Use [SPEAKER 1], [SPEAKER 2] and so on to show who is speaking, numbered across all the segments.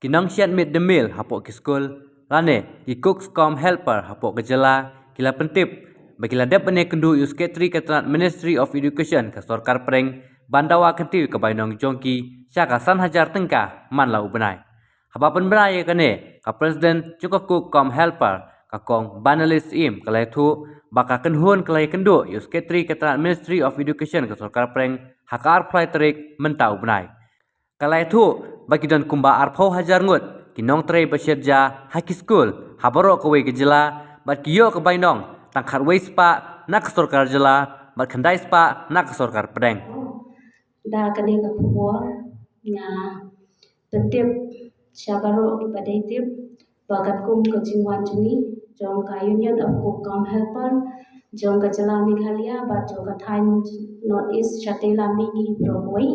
[SPEAKER 1] Kinong siat mid the meal hapok ke school. Lane, ki cooks com helper hapok ke jela. Kila pentip. Bagila dep ane kendu yu sekretari ketenat Ministry of Education ke sorkar pereng. Bandawa kentiu ke bainong jongki. Syaka san hajar tengkah man lau benai. Hapapan benai kene. Ka Presiden cukup cook com helper. Kakong banalis im kalai tu. Baka kenhun kalai kendu yu sekretari ketenat Ministry of Education ke sorkar pereng. Hakar plai terik mentau benai. Kalai tu bagi dan kumba arpau hajar ngut kinong tray bersirja haki school habarok kewe gejela bat kiyo ke bainong tangkhat wei spa nak sorkar jela bat khandai spa nak sorkar pedeng
[SPEAKER 2] da kane ka kuwa nga tetip syabaro ki padai tip bagat kum ke jingwan juni jong ka Union of Cookcom Helper jong ka jela Meghalaya bat jong ka Thain North East Shatela Migi Broadway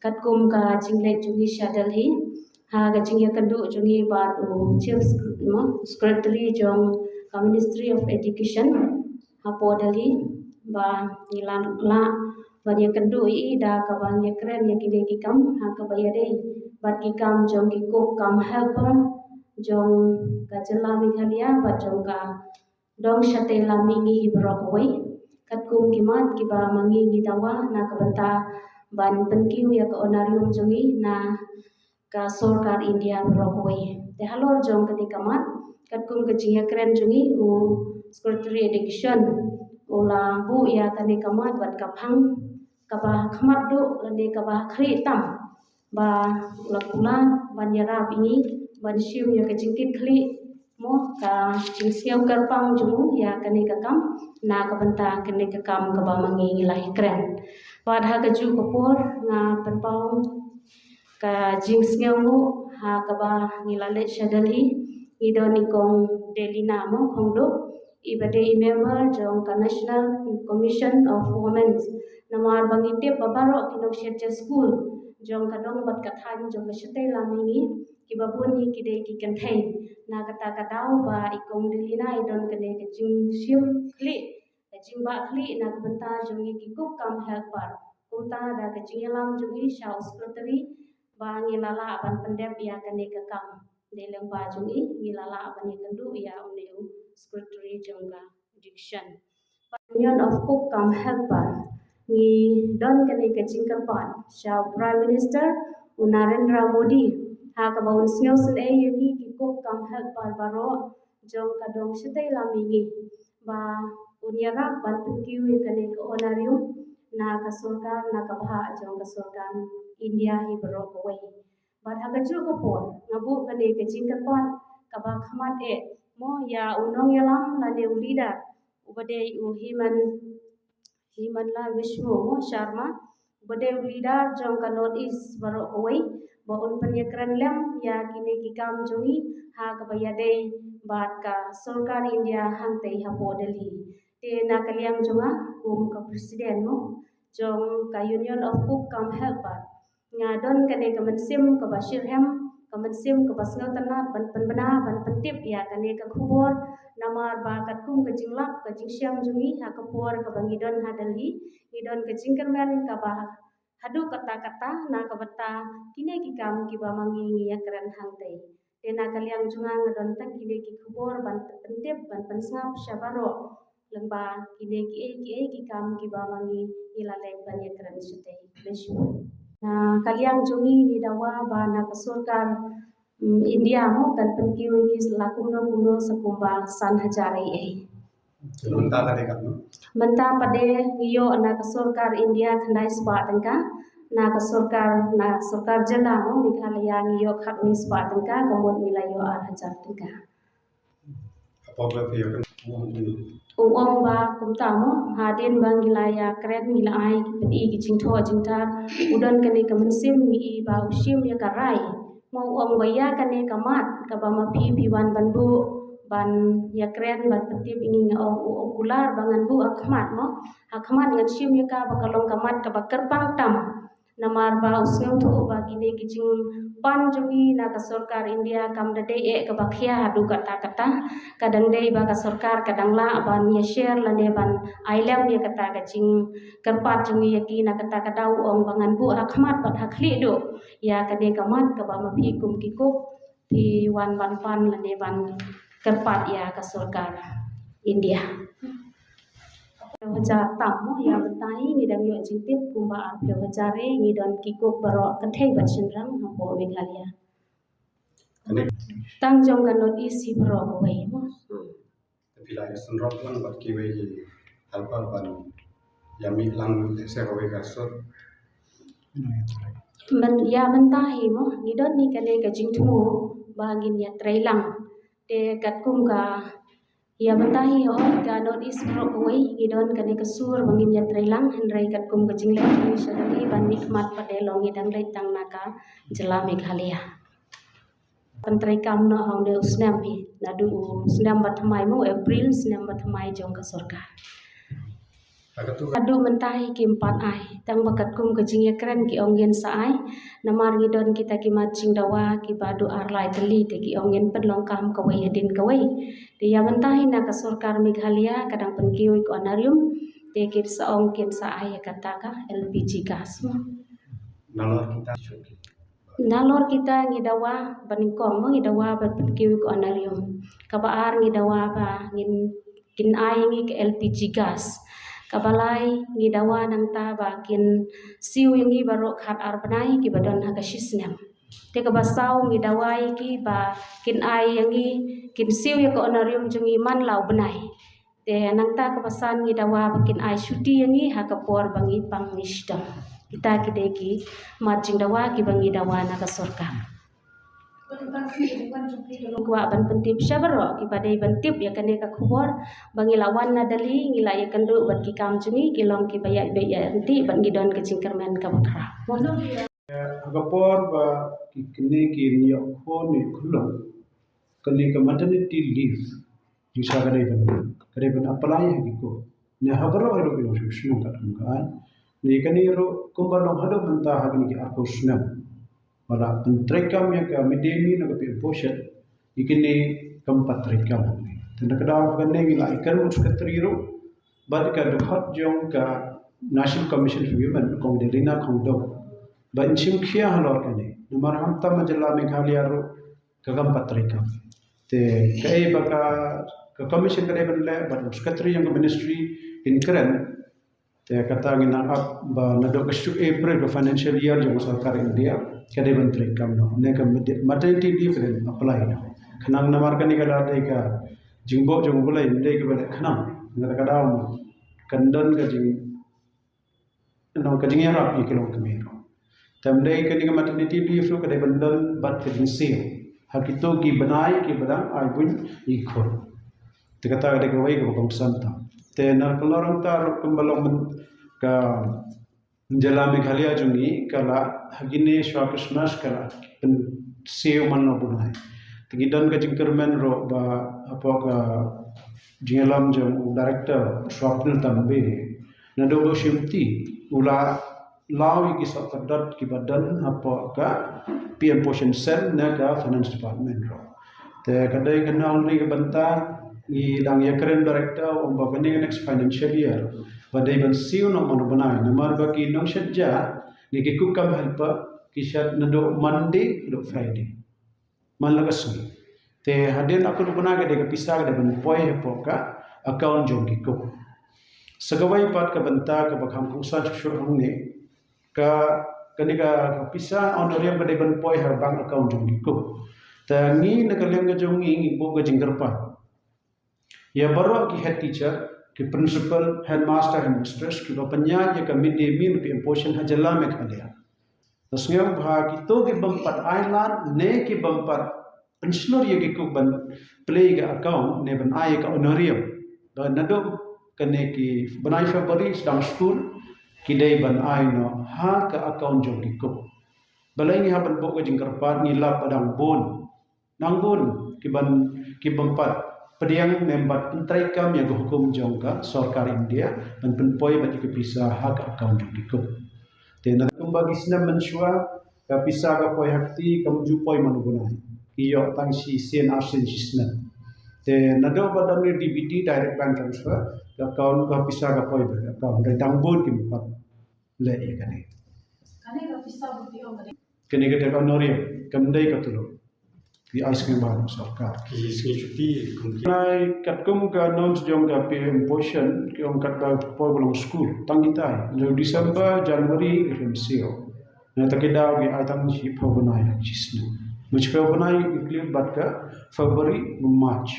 [SPEAKER 2] kat kum ka jingle jungi Delhi ha ka jingya kandu jungi bat chief secretary jong ka Ministry of Education ha po Delhi ba nilan la banyak kendu da ka banyak keren ya kini kikam ha ka bayade bat kikam jong ki Cookcom Helper jong ka jela Meghalaya bat jong ka dong Shatela Migi Broadway kat kum kimat kiba mangi gidawa na ka banta ban penkiu ya ka onarium jongi na ka sorkar India Broadway te halor jong ketika mat kat kum kejingya keren jongi secretary education ula bu ya ketika mat bat kaphang kaba khamat du lande kaba khri tam ba lakula banyara bingi ban siu ya kejingkit khli mo ka jingsiau karpang jumu ya kenika kam na ka banta kenika kam kaba mangi lahi keren pada kaju kapur nga penpau ka jingsngeu ha kaba ngilale Delhi idoni kong Delina mo khongdo ibade member jong ka National Commission of Women namar bangite babaro kinok shetja school jong ka dong bat kathan jong ka Shatela Migi kibabun hi kide ki kanthai na kata katau ba ikong Delina idon kene ka jingsiu kli jingba kli na benta jongi ki Cookcom Helper kumta da ka jingelam jongi shaw secretary ba ngilala ban pendep ya kane ka kam deleng ba jongi ngilala ban kendu ya uneu secretary jongga education Union of Cookcom Helper ni don kane ka jingkapan shaw prime minister Narendra Modi ha ka baun sneu sne yaki ki Cookcom Helper baro jong ka dong Shatela Migi ba unyara ban penkiu kane ka onarium na ka sorkar na ka bha jong ka sorkar India hi Broadway bat ha kaju ko por ngabu kane ka jingkapan ka ba khamat mo ya unong yalam la ne ulida ubade himan la Vishnu mo Sharma ubade ulida jong ka North East Broadway ba un panyakran lem ya kine kikam jongi ha ka bayade bat ka sorkar India hangte ha po Delhi te na kaliam jonga ka presiden mo jong ka Union of Cookcom Helper nga don kane ka mensim ka Bashirhem ka mensim ka basngal tanat ban penbena ban pentip ya kane ka khubor namar ba kat kum ka jinglap ka jingsyam jungi ha ka por ka bangidon ha Delhi idon ka jingkermen ka ba hadu kata-kata na ka bata kine ki kam ki ba mangi ngiya keren hangte te na kaliam junga ngadon tan kine ki khubor ban pentip ban pensngap syabaro lengba kine ki kam ki ba mangi ilale banya keren sute beshu na kaliang jungi di dawa ba na ka sorkar India mo kan penkiu ni lakuno sekumba san hajari Menta pade iyo na ka sorkar India khandai spa tengka na ka sorkar jela mo Meghalaya iyo khatwi spa tengka kemun milayo ar hajar tengka uong ba kumta mo hadin bang gilaya keren gilai pedi gijingtho jingtar udon kane kemensim mi ba usim ya karai mo uong baya kane kamat kabama piwan banbu ban ya keren ban petip ingin okular bangan bu akhmat mo akhmat ngan sim ya ka bakalong kamat ka bakerpang tam namar ba usngeu thu ba gine kijing pan jungi na ka sorkar India kam dade ka bakhya hadu kata kadang dei ba ka sorkar kadang la ban ya share la ne ban ailam ya kata kacing kerpat jungi yaki na kata kadau ong bangan bu akhmat bat hakhli do ya kade kamat ka ba mapi kum kikuk pi wan pan lane wan kerpat ya ke surga India. Wajar tamu yang bertahi ngidang yuk jintip kumba arpio wajare ngidon kikuk barok kethai bat shinrang hampo Meghalaya. Tang jong kanot isi barok kawai mo.
[SPEAKER 3] Tapi lah senrot lang bat kiwe halpa ban yami lang se kawai kasut.
[SPEAKER 2] Ya mentahi mo ngidon ni kane ka jingtumu bahagin ya trailang te katkum ka ya mentahi ho ka not is barok kawai ngidon kane ka sur bangin ya trailang hendrai katkum ka jingle ni sadali ban nikmat padelong ngidang leitang naka jela Meghalaya. Pentrai kam no hong de usnam hi nadu usnam batmai mo April usnam batmai jong ka surga. Adu mentahi ki 4 ai tang bakat kum kejing ya keren ki ongen sa ai namar ngidon kita ki macing dawa ki badu arlai teli te ki ongen pedlongkam kawai hadin kawai dia mentahi na ka surga Meghalaya kadang penkioi ko anarium te ki saong kin sa ai kata ka LPG gas mo. Nalor kita ngidawa baningkom mo ngidawa berpenkiwi ko anarium kabaar ngidawa ba kin ai ngi ke LPG gas kabalai ngidawa nang ta ba kin siu ngi barok khat ar banai ki badon hagasisnem te kabasau ngidawai ki ba kin ai ngi kin siu ya ko anarium jungi man lau banai te nang ta kabasan ngidawa ba kin ai syuti ngi hakapor bangi pang nisdam kita kideki macing dawa ki bangi dawa na ka surga. Gua ban pentip syabaro ki badai bantip ya kane ka khubor bangi lawan na dali ngila ya kandu bat ki kam juni kilong ki bayak bayak enti ban gidon ke cingkermen ka bakra.
[SPEAKER 4] Agapor ba kini ki niyo ko ni kulong kani ka maternity leave bisa kadai ban apply ko ne habaro ro ki shushnu ka kan ni kani ro kumbalong hado banta hagni ki arkusnam wala pentrekam ya ka midemi na ka poshet ikini kampatrekam tanda kada ganne ngi la ikar mus katriro bad ka dukhat jong ka National Commission for Women kong delina kong do ban chim khia halor kane numar hamta majalla Meghalaya ro ka kampatrekam te kai baka ka commission kade ban le ban secretary yang ministry in karen te kata ngina up ba nado kasu April ka financial year jong sarkar India kade bantri kam no ne ka maternity leave ren apply no khanang namar kani kala dai ka jingbo jong bulai ndai ka bale khanang ngara kada mo kandon ka jing no ka jing yarap ni kilong kami no tam dai kani ka maternity leave ro kade bandon bat ka jing sil hakito ki banai ki badang ai bun ikhor te kata kade ka wai ka bang santa te nar kelorong tar kumbalong ka jela Meghalaya jungi kala hagine shwa Christmas kala pen seo manno bunai tigidon ka jingkermen ro ba apa ka jingelam jong director swapnil tambe na do shimti ula lawi ki sapadat ki badan apa ka PM portion cell na ka finance department ro te kadai kanal ni ka banta i dang ya keren director om ba kani next financial year badai ban siu no mon banai namar ba ki nong shajja ni ki kukam helpa ki shat nado Monday do Friday man lagasmi te hadin aku bana ga de pisah ga ban poi hepo ka account jong ki ko sagawai pat ka banta ka bakham kusa chur hangne ka kani ka pisah honorium ga de ban poi har bank account jong ki ko ta ni na ka leng ga jong ngi bo ga jinggarpa ya baru ki head teacher ki principal headmaster headmistress ki bapanya ya ka midday meal ki portion hajalla Meghalaya tasngem bha ki to ki bampat island ne ki bampat pensionor ya ki ku ban play ga account ne ban ai ka honorarium ba nado kane ki banai February sedang school ki dai ban ai no ha ka account jong ki ku balai ni ha ban bo ga jingkarpat ni lap padang bon nang bon ki bampat pediang membat pentrai kam yang hukum jongka sarkar India dan penpoi bagi kepisa hak account jongko tena kembagi sinam mensua kapisa ka poi hakti kamju poi manugunai iyo tang si sen asen sisna te nado badan ni DBT direct bank transfer account kapisa ka poi account dai tang bon kim pat le ya kane kapisa buti on kane kate honorium kamdai ka tulo di ais ke baru sarkar
[SPEAKER 3] ki singi cuti kumki
[SPEAKER 4] nai kat kum ka non sejong ka pe portion ki om kat ba por belong school tang ditai no December January remsio na takeda gi atang si phobanai chisnu much phobanai clear bat ka February March